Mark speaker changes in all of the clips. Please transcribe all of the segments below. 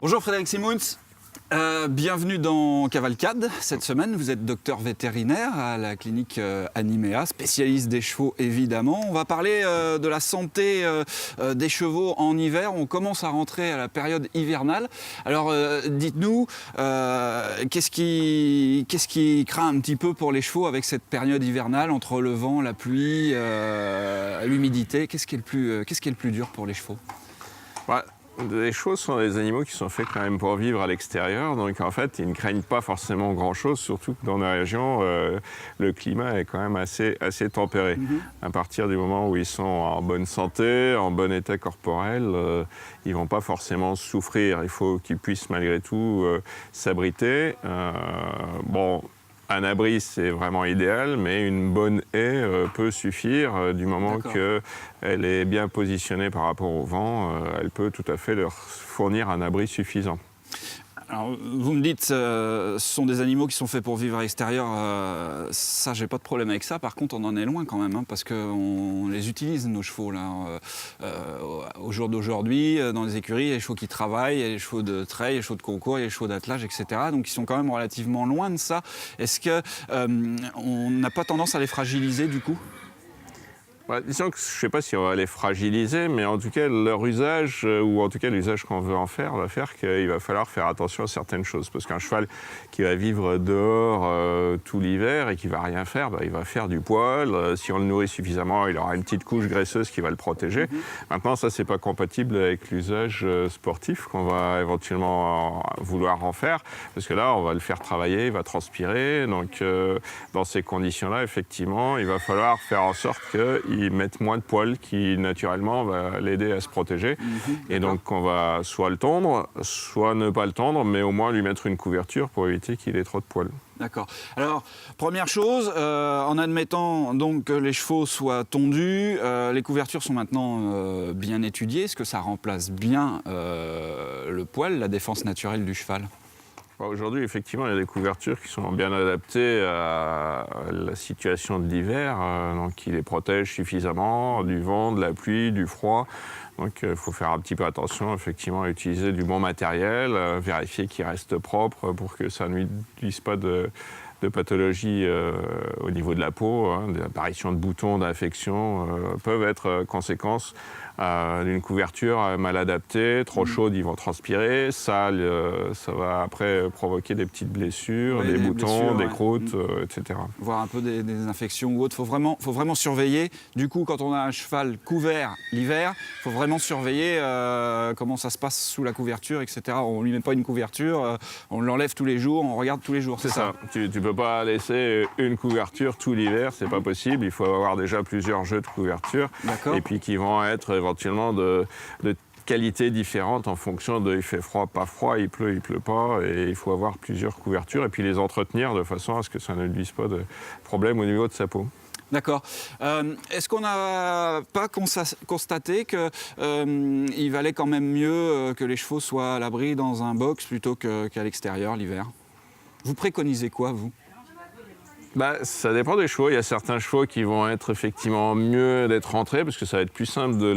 Speaker 1: Bonjour Frédéric Simons, bienvenue dans Cavalcade. Cette semaine, vous êtes docteur vétérinaire à la clinique Animea, spécialiste des chevaux évidemment. On va parler de la santé des chevaux en hiver. On commence à rentrer à la période hivernale. Alors dites-nous, qu'est-ce qui craint un petit peu pour les chevaux avec cette période hivernale entre le vent, la pluie, l'humidité? Qu'est-ce qui est le plus dur pour les chevaux?
Speaker 2: Les chevaux sont des animaux qui sont faits quand même pour vivre à l'extérieur, donc en fait ils ne craignent pas forcément grand-chose, surtout que dans la région, le climat est quand même assez tempéré. À partir du moment où ils sont en bonne santé, en bon état corporel, ils ne vont pas forcément souffrir. Il faut qu'ils puissent malgré tout s'abriter. Un abri, c'est vraiment idéal, mais une bonne haie peut suffire du moment qu'elle est bien positionnée par rapport au vent. Elle peut tout à fait leur fournir un abri suffisant.
Speaker 1: Alors, vous me dites, ce sont des animaux qui sont faits pour vivre à l'extérieur. Ça, j'ai pas de problème avec ça. Par contre, on en est loin quand même, hein, parce qu'on les utilise, nos chevaux, là. Au jour d'aujourd'hui, dans les écuries, il y a les chevaux qui travaillent, il y a les chevaux de trait, il y a les chevaux de concours, il y a les chevaux d'attelage, etc. Donc, ils sont quand même relativement loin de ça. Est-ce qu'on n'a pas tendance à les fragiliser, du coup ?
Speaker 2: Disons que je ne sais pas si on va les fragiliser, mais en tout cas, leur usage, ou en tout cas l'usage qu'on veut en faire, va faire qu'il va falloir faire attention à certaines choses. Parce qu'un cheval qui va vivre dehors tout l'hiver et qui ne va rien faire, il va faire du poil. Si on le nourrit suffisamment, il aura une petite couche graisseuse qui va le protéger. Maintenant, ça, ce n'est pas compatible avec l'usage sportif qu'on va éventuellement vouloir en faire. Parce que là, on va le faire travailler, il va transpirer. Donc, dans ces conditions-là, effectivement, il va falloir faire en sorte qu'ils mettent moins de poils qui, naturellement, va l'aider à se protéger. Et donc, on va soit le tondre, soit ne pas le tondre, mais au moins lui mettre une couverture pour éviter qu'il ait trop de poils.
Speaker 1: D'accord. Alors, première chose, en admettant donc que les chevaux soient tondus, les couvertures sont maintenant bien étudiées. Est-ce que ça remplace bien le poil, la défense naturelle du cheval ?
Speaker 2: Aujourd'hui, effectivement, il y a des couvertures qui sont bien adaptées à la situation de l'hiver, donc qui les protègent suffisamment du vent, de la pluie, du froid. Donc il faut faire un petit peu attention, effectivement, à utiliser du bon matériel, vérifier qu'il reste propre pour que ça ne nuise pas de pathologies au niveau de la peau, des apparitions de boutons, d'infections peuvent être conséquences d'une couverture mal adaptée, trop chaude, ils vont transpirer, sale, ça va après provoquer des petites blessures, des boutons, des croûtes, etc.
Speaker 1: Voir un peu des infections ou autres, faut vraiment surveiller. Du coup, quand on a un cheval couvert l'hiver, il faut vraiment surveiller comment ça se passe sous la couverture, etc. On ne lui met pas une couverture, on l'enlève tous les jours, on regarde tous les jours, c'est ça.
Speaker 2: Tu ne peux pas laisser une couverture tout l'hiver, c'est pas possible. Il faut avoir déjà plusieurs jeux de couverture et puis qui vont être éventuellement de qualités différentes en fonction de il fait froid, pas froid, il pleut pas, et il faut avoir plusieurs couvertures et puis les entretenir de façon à ce que ça ne nuise pas de problème au niveau de sa peau.
Speaker 1: D'accord. Est-ce qu'on n'a pas constaté qu'il valait quand même mieux que les chevaux soient à l'abri dans un box plutôt qu'à l'extérieur l'hiver ? Vous préconisez quoi, vous ?
Speaker 2: Ça dépend des chevaux. Il y a certains chevaux qui vont être effectivement mieux d'être rentrés parce que ça va être plus simple de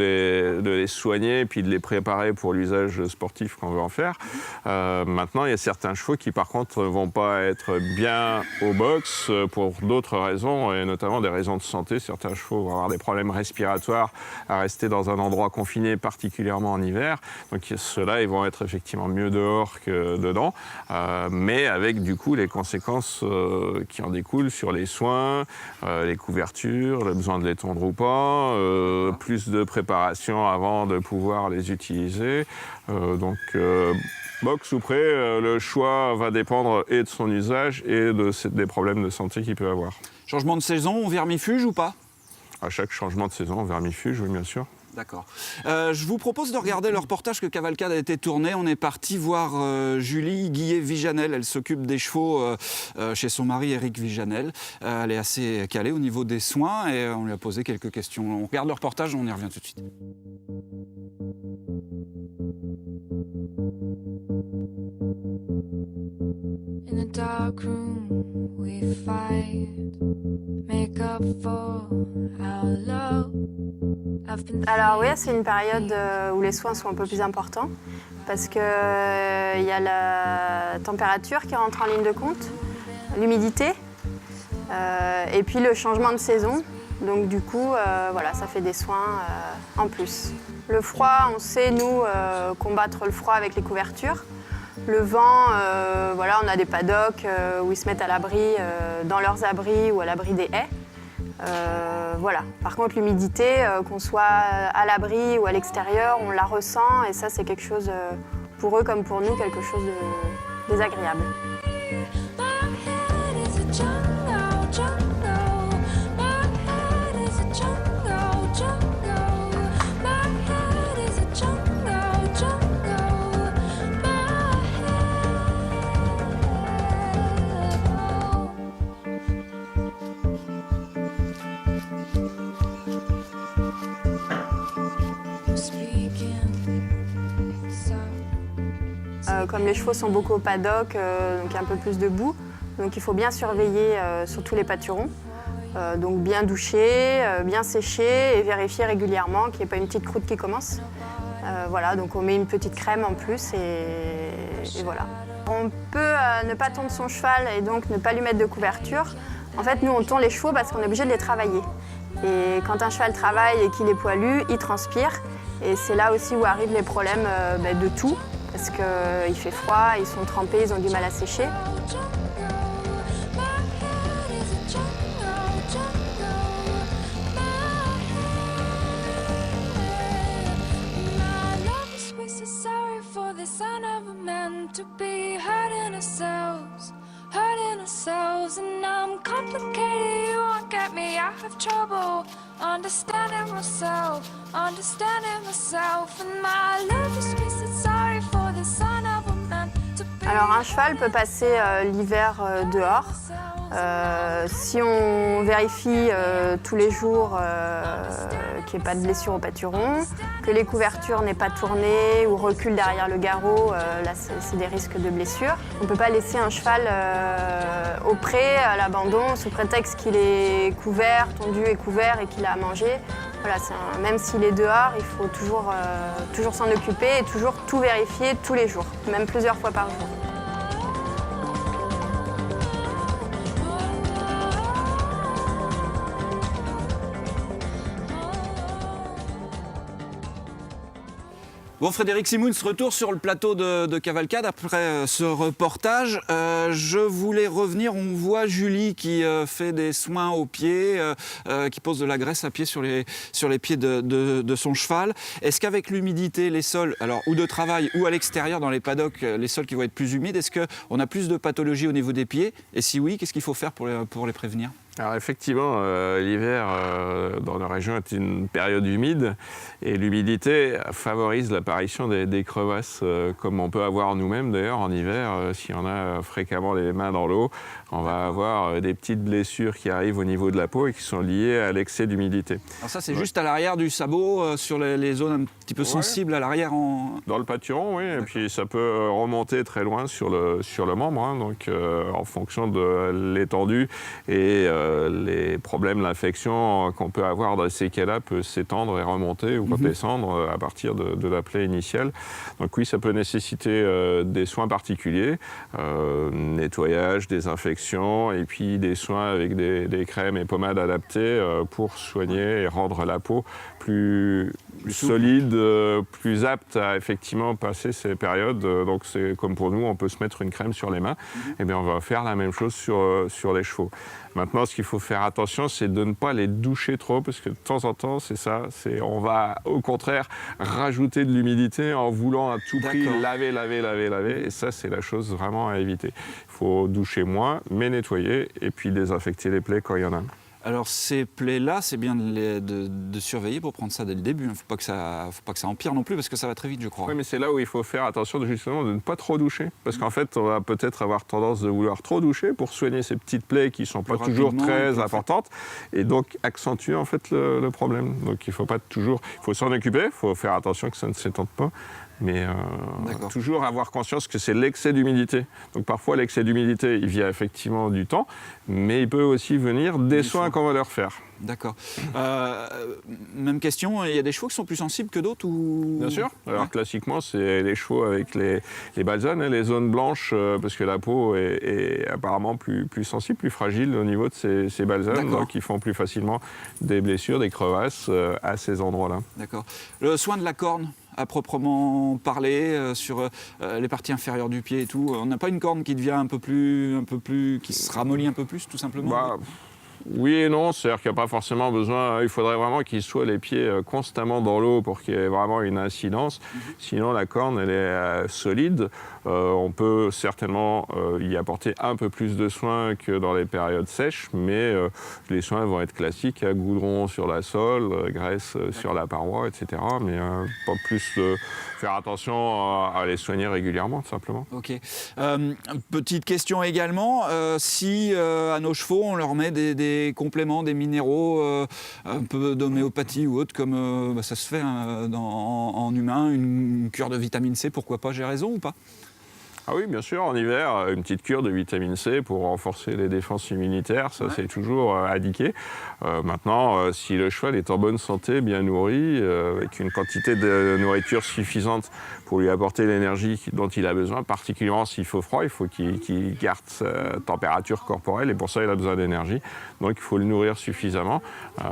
Speaker 2: les soigner et puis de les préparer pour l'usage sportif qu'on veut en faire. Maintenant, il y a certains chevaux qui par contre ne vont pas être bien au box pour d'autres raisons et notamment des raisons de santé. Certains chevaux vont avoir des problèmes respiratoires à rester dans un endroit confiné, particulièrement en hiver. Donc ceux-là, ils vont être effectivement mieux dehors que dedans, mais avec du coup les conséquences qui en découlent sur les soins, les couvertures, le besoin de les tondre ou pas, plus de préparation avant de pouvoir les utiliser. Box ou prêt, le choix va dépendre et de son usage et des problèmes de santé qu'il peut avoir.
Speaker 1: Changement de saison, on vermifuge ou pas ?
Speaker 2: À chaque changement de saison, on vermifuge, oui, bien sûr.
Speaker 1: D'accord. Je vous propose de regarder le reportage que Cavalcade a été tourné. On est parti voir Julie Guillet-Vijanel. Elle s'occupe des chevaux chez son mari Éric Vijanel. Elle est assez calée au niveau des soins et on lui a posé quelques questions. On regarde le reportage, on y revient tout de suite.
Speaker 3: In a dark room, we we fight, make up for our love.
Speaker 4: Alors oui, c'est une période où les soins sont un peu plus importants parce qu'il y a la température qui rentre en ligne de compte, l'humidité et puis le changement de saison. Donc du coup, voilà, ça fait des soins en plus. Le froid, on sait, nous, combattre le froid avec les couvertures. Le vent, voilà, on a des paddocks où ils se mettent à l'abri, dans leurs abris ou à l'abri des haies. Voilà. Par contre, l'humidité, qu'on soit à l'abri ou à l'extérieur, on la ressent et ça, c'est quelque chose, pour eux comme pour nous, quelque chose de désagréable. Comme les chevaux sont beaucoup au paddock, donc il y a un peu plus de boue, donc il faut bien surveiller sur tous les pâturons. Donc bien doucher, bien sécher et vérifier régulièrement qu'il n'y ait pas une petite croûte qui commence. Voilà, donc on met une petite crème en plus et voilà. On peut ne pas tondre son cheval et donc ne pas lui mettre de couverture. En fait, nous on tond les chevaux parce qu'on est obligé de les travailler. Et quand un cheval travaille et qu'il est poilu, il transpire. Et c'est là aussi où arrivent les problèmes de toux. Parce qu'il fait froid, ils sont trempés, ils ont du mal à sécher. Alors un cheval peut passer l'hiver dehors. Si on vérifie tous les jours qu'il n'y ait pas de blessure au pâturon, que les couvertures n'aient pas tourné ou reculent derrière le garrot, là c'est des risques de blessure. On ne peut pas laisser un cheval au pré, à l'abandon, sous prétexte qu'il est couvert, tondu et couvert et qu'il a à manger. Voilà, même s'il est dehors, il faut toujours s'en occuper et toujours tout vérifier tous les jours, même plusieurs fois par jour.
Speaker 1: Bon, Frédéric Simouns, retour sur le plateau de Cavalcade après ce reportage. Je voulais revenir, on voit Julie qui fait des soins aux pieds, qui pose de la graisse à pied sur les pieds de son cheval. Est-ce qu'avec l'humidité, les sols, alors ou de travail ou à l'extérieur dans les paddocks, les sols qui vont être plus humides, est-ce qu'on a plus de pathologies au niveau des pieds? Et si oui, qu'est-ce qu'il faut faire pour les prévenir?
Speaker 2: Alors effectivement, l'hiver dans la région est une période humide et l'humidité favorise l'apparition des crevasses comme on peut avoir nous-mêmes d'ailleurs en hiver. Si on a fréquemment les mains dans l'eau, on va avoir des petites blessures qui arrivent au niveau de la peau et qui sont liées à l'excès d'humidité.
Speaker 1: Alors ça c'est juste à l'arrière du sabot, sur les zones un petit peu sensibles à l'arrière
Speaker 2: Dans le pâturon, oui, et puis ça peut remonter très loin sur le membre, hein, donc en fonction de l'étendue et les problèmes, l'infection qu'on peut avoir dans ces cas-là peut s'étendre et remonter ou descendre à partir de la plaie initiale. Donc oui, ça peut nécessiter des soins particuliers, nettoyage, désinfection et puis des soins avec des crèmes et pommades adaptées pour soigner et rendre la peau plus solide, plus apte à effectivement passer ces périodes. Donc c'est comme pour nous, on peut se mettre une crème sur les mains, et bien on va faire la même chose sur les chevaux. Maintenant, ce qu'il faut faire attention, c'est de ne pas les doucher trop, parce que de temps en temps, c'est ça, on va au contraire rajouter de l'humidité en voulant à tout prix laver, et ça, c'est la chose vraiment à éviter. Il faut doucher moins, mais nettoyer, et puis désinfecter les plaies quand il y en a.
Speaker 1: Alors ces plaies-là, c'est bien de surveiller pour prendre ça dès le début. Il ne faut pas que ça empire non plus parce que ça va très vite, je crois.
Speaker 2: Oui, mais c'est là où il faut faire attention justement de ne pas trop doucher. Parce qu'en fait, on va peut-être avoir tendance de vouloir trop doucher pour soigner ces petites plaies qui ne sont pas toujours très importantes et donc accentuer en fait le problème. Donc il ne faut pas toujours... Il faut s'en occuper, il faut faire attention que ça ne s'étende pas. Mais
Speaker 1: D'accord.
Speaker 2: toujours avoir conscience que c'est l'excès d'humidité. Donc parfois l'excès d'humidité, il vient effectivement du temps, mais il peut aussi venir des soins qu'on va leur faire.
Speaker 1: D'accord. Même question, il y a des chevaux qui sont plus sensibles que d'autres ou...
Speaker 2: Bien sûr. Alors
Speaker 1: Ouais.
Speaker 2: classiquement, c'est les chevaux avec les balzones, les zones blanches, parce que la peau est apparemment plus sensible, plus fragile au niveau de ces balzones,
Speaker 1: D'accord.
Speaker 2: donc ils font plus facilement des blessures, des crevasses à ces endroits-là.
Speaker 1: D'accord. Le soin de la corne, à proprement parler, sur les parties inférieures du pied et tout, on n'a pas une corne qui devient un peu plus, qui se ramollit un peu plus, tout simplement?
Speaker 2: Bah, oui et non, c'est-à-dire qu'il n'y a pas forcément besoin, il faudrait vraiment qu'ils soient les pieds constamment dans l'eau pour qu'il y ait vraiment une incidence. Sinon la corne elle est solide, on peut certainement y apporter un peu plus de soins que dans les périodes sèches, mais les soins vont être classiques, goudron sur la sole, graisse sur la paroi, etc. Mais pas plus faire attention à les soigner régulièrement, tout simplement.
Speaker 1: Ok. Petite question également, si à nos chevaux on leur met des compléments, des minéraux, un peu d'homéopathie ou autre, comme ça se fait en humain, une cure de vitamine C, pourquoi pas, j'ai raison ou pas?
Speaker 2: Ah oui, bien sûr, en hiver, une petite cure de vitamine C pour renforcer les défenses immunitaires, ça c'est toujours indiqué. Maintenant, si le cheval est en bonne santé, bien nourri, avec une quantité de nourriture suffisante pour lui apporter l'énergie dont il a besoin, particulièrement s'il faut froid, il faut qu'il garde sa température corporelle et pour ça il a besoin d'énergie. Donc il faut le nourrir suffisamment.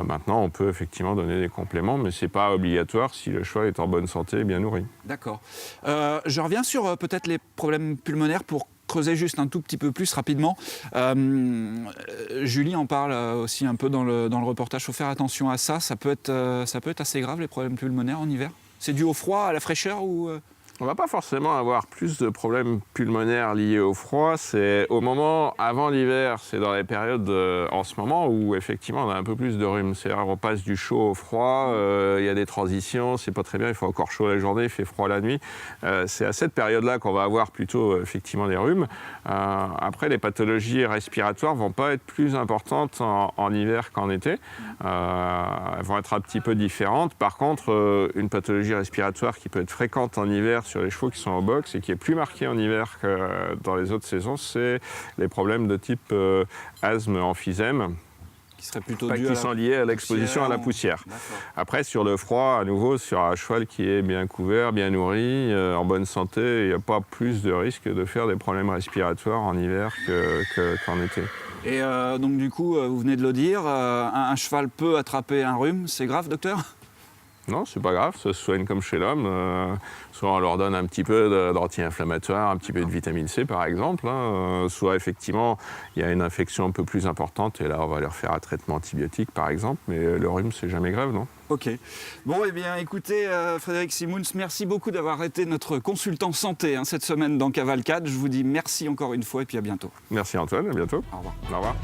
Speaker 2: Maintenant, on peut effectivement donner des compléments, mais ce n'est pas obligatoire si le cheval est en bonne santé et bien nourri.
Speaker 1: D'accord. Je reviens sur peut-être les problèmes pulmonaires pour creuser juste un tout petit peu plus rapidement. Julie en parle aussi un peu dans le reportage. Il faut faire attention à ça. Ça peut être assez grave, les problèmes pulmonaires en hiver. C'est dû au froid, à la fraîcheur ou...
Speaker 2: On ne va pas forcément avoir plus de problèmes pulmonaires liés au froid. C'est au moment avant l'hiver, c'est dans les périodes en ce moment où effectivement on a un peu plus de rhume. C'est-à-dire on passe du chaud au froid, il y a des transitions, c'est pas très bien, il fait encore chaud la journée, il fait froid la nuit. C'est à cette période-là qu'on va avoir plutôt effectivement des rhumes. Après, les pathologies respiratoires vont pas être plus importantes en hiver qu'en été. Elles vont être un petit peu différentes. Par contre, une pathologie respiratoire qui peut être fréquente en hiver sur les chevaux qui sont en boxe et qui est plus marqué en hiver que dans les autres saisons, c'est les problèmes de type asthme, emphysème,
Speaker 1: qui serait plutôt
Speaker 2: qui sont liés à l'exposition à la poussière.
Speaker 1: D'accord.
Speaker 2: Après, sur le froid, à nouveau, sur un cheval qui est bien couvert, bien nourri, en bonne santé, il n'y a pas plus de risque de faire des problèmes respiratoires en hiver qu'en été.
Speaker 1: Et donc du coup, vous venez de le dire, un cheval peut attraper un rhume. C'est grave, docteur?
Speaker 2: Non, c'est pas grave, ça se soigne comme chez l'homme. Soit on leur donne un petit peu d'anti-inflammatoire, un petit peu de vitamine C par exemple. Soit effectivement, il y a une infection un peu plus importante et là on va leur faire un traitement antibiotique par exemple. Mais le rhume, c'est jamais grave, non?
Speaker 1: Ok. Bon, eh bien, écoutez, Frédéric Simouns, merci beaucoup d'avoir été notre consultant santé cette semaine dans Cavalcade. Je vous dis merci encore une fois et puis à bientôt.
Speaker 2: Merci Antoine, à bientôt.
Speaker 1: Au revoir.
Speaker 2: Au revoir.